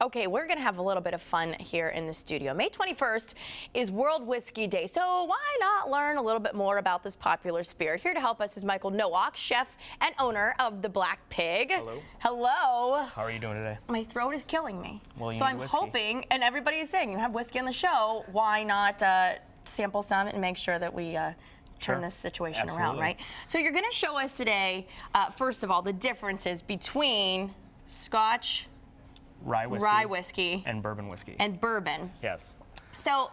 Okay, we're going to have a little bit of fun here in the studio. May 21st is World Whiskey Day, so why not learn a little bit more about this popular spirit? Here to help us is Michael Nowak, chef and owner of the Black Pig. Hello. Hello. How are you doing today? My throat is killing me. Well, you so need I'm whiskey. hoping, and everybody is saying you have whiskey on the show, why not sample some and make sure that we turn this situation around, right? So you're going to show us today, first of all, the differences between Scotch, Rye whiskey, and bourbon whiskey. And bourbon. Yes. So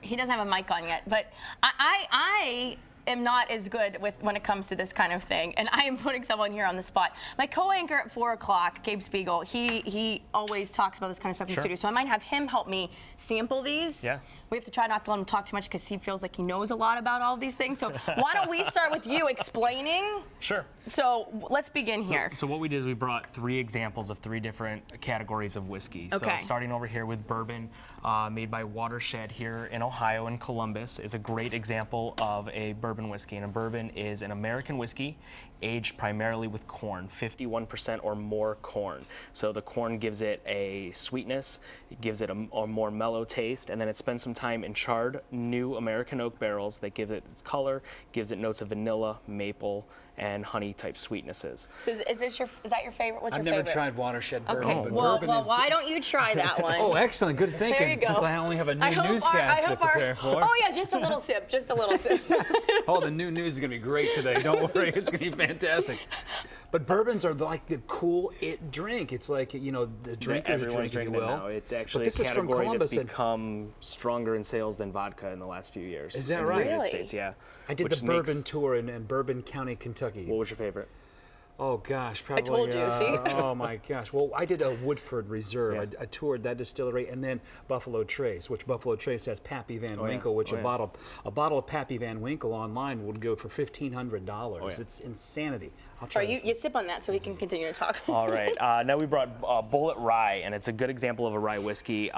he doesn't have a mic on yet, but I am not as good with when it comes to this kind of thing, and I am putting someone here on the spot. My co-anchor at 4 o'clock, Gabe Spiegel, he always talks about this kind of stuff in the studio, so I might have him help me sample these. Yeah. We have to try not to let him talk too much because he feels like he knows a lot about all of these things. So why don't we start with you explaining? Sure. So let's begin here. So what we did is we brought 3 examples of 3 different categories of whiskey. Okay. So starting over here with bourbon, made by Watershed here in Ohio in Columbus, is a great example of a bourbon whiskey. And a bourbon is an American whiskey aged primarily with corn, 51% or more corn. So the corn gives it a sweetness, it gives it a more mellow taste, and then it spends some time in charred new American oak barrels that give it its color, gives it notes of vanilla, maple, and honey type sweetnesses. So is that your favorite? What's I've your never favorite? tried Watershed bourbon. Okay, but well, bourbon is why don't you try that one? Oh, excellent. Good thinking. There you go. Since I only have a new newscast to prepare for. Oh, yeah, just a little sip, just a little sip. Oh, the new news is going to be great today. Don't worry. It's going to be fantastic. But bourbons are like the cool it drink. It's like, you know, the drinkers Everyone's drink, if you drinking it will. now. It's actually But this a is from category Columbus. that's become stronger in sales than vodka in the last few years. Is that in right? the United Really? States, yeah. I did Which the bourbon makes- tour in Bourbon County, Kentucky. What was your favorite? Oh gosh, probably. told you, see? Oh my gosh. Well, I did a Woodford Reserve. Yeah. I toured that distillery, and then Buffalo Trace, which Buffalo Trace has Pappy Van Winkle, which a bottle of Pappy Van Winkle online would go for $1,500. It's insanity. I'll try. You sip on that so he can continue to talk. All right. Now we brought Bullet Rye, and it's a good example of a rye whiskey.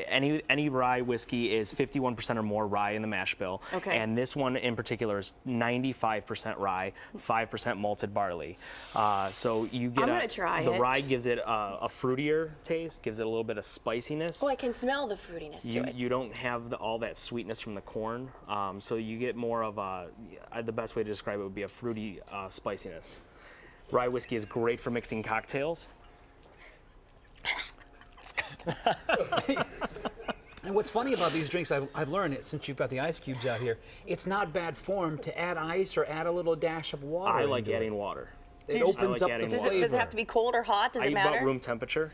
Any rye whiskey is 51% or more rye in the mash bill. Okay. And this one in particular is 95% rye, 5% malted barley. So you get I'm gonna try the it. rye gives it a fruitier taste, gives it a little bit of spiciness. Oh, I can smell the fruitiness to it. You don't have all that sweetness from the corn, so you get more of the best way to describe it would be a fruity spiciness. Rye whiskey is great for mixing cocktails. And what's funny about these drinks, I've learned it since you've got the ice cubes out here. It's not bad form to add ice or add a little dash of water. I like into adding water. It opens up the adding flavor. water. Does it have to be cold or hot? Does it matter? About room temperature.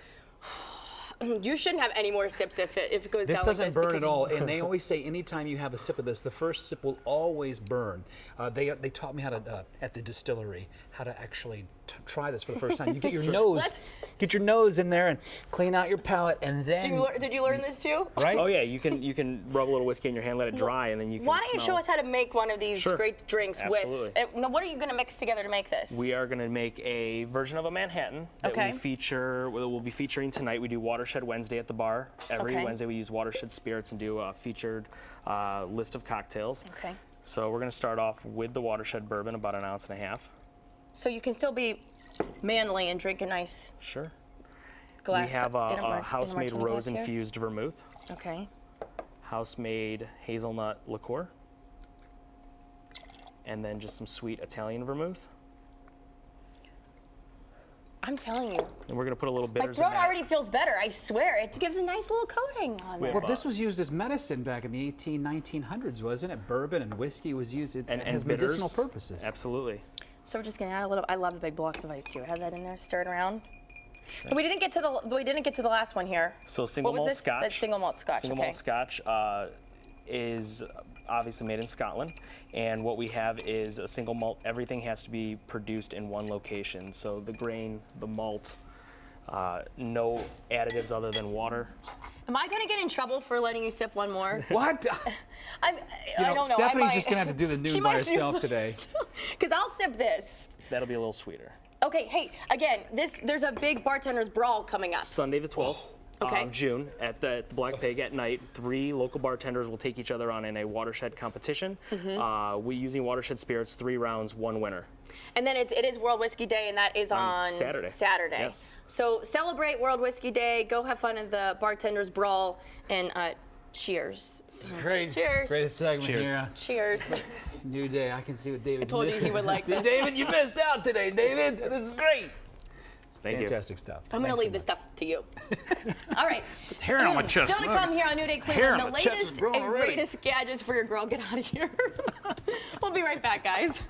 You shouldn't have any more sips if it goes This down doesn't like this. burn because at all, and they always say anytime you have a sip of this, the first sip will always burn. They taught me how to at the distillery how to actually try this for the first time. You get your nose in there and clean out your palate, and then Did you learn this too? right? Oh yeah, you can rub a little whiskey in your hand, let it dry, and then you can. Why don't you show smell. us how to make one of these Sure. great drinks Absolutely. with? Now, what are you going to mix together to make this? We are going to make a version of a Manhattan that Okay. we'll be featuring tonight. We do Watershed Wednesday at the bar. Every Okay. Wednesday we use Watershed spirits and do a featured list of cocktails. Okay. So we're going to start off with the Watershed bourbon, about 1.5 ounces. So you can still be manly and drink a nice Sure. glass. We have in a martini house-made glass here. rose-infused vermouth, Okay. house-made hazelnut liqueur, and then just some sweet Italian vermouth. I'm telling you, And we're going to put a little my bitters throat in that. already feels better. I swear, it gives a nice little coating on there. Well, this was used as medicine back in the 1900s, wasn't it? Bourbon and whiskey was used. It has bitters. medicinal purposes. Absolutely. So we're just gonna add a little. I love the big blocks of ice too. Have that in there, stir it around. Sure. We didn't get to the last one here. So single What was malt this? Scotch. That's single malt Scotch. Single okay. malt Scotch is obviously made in Scotland, and what we have is a single malt. Everything has to be produced in one location. So the grain, the malt, no additives other than water. Am I gonna get in trouble for letting you sip one more? What? I don't know. Stephanie's just gonna have to do the She new by might do- herself today. Because I'll sip this. That'll be a little sweeter. Okay. Hey, again, there's a big bartender's brawl coming up. Sunday the 12th. Okay. Of June at the Black Pig at night. 3 local bartenders will take each other on in a Watershed competition. Mm-hmm. We using Watershed spirits, 3 rounds, 1 winner. And then it is World Whiskey Day, and that is on Saturday. Yes. So celebrate World Whiskey Day. Go have fun at the Bartender's Brawl, and cheers. Great. Cheers. Greatest segment Cheers. here. Cheers. New day. I can see what David. I told you he would like this. David, you missed out today, David. This is great. Thank you. Fantastic stuff. I'm going to leave this stuff to you. All right. It's hair on my chest. Still to come here on New Day Hair Cleveland, on the my chest is latest growing and already. greatest gadgets for your girl. Get out of here. We'll be right back, guys.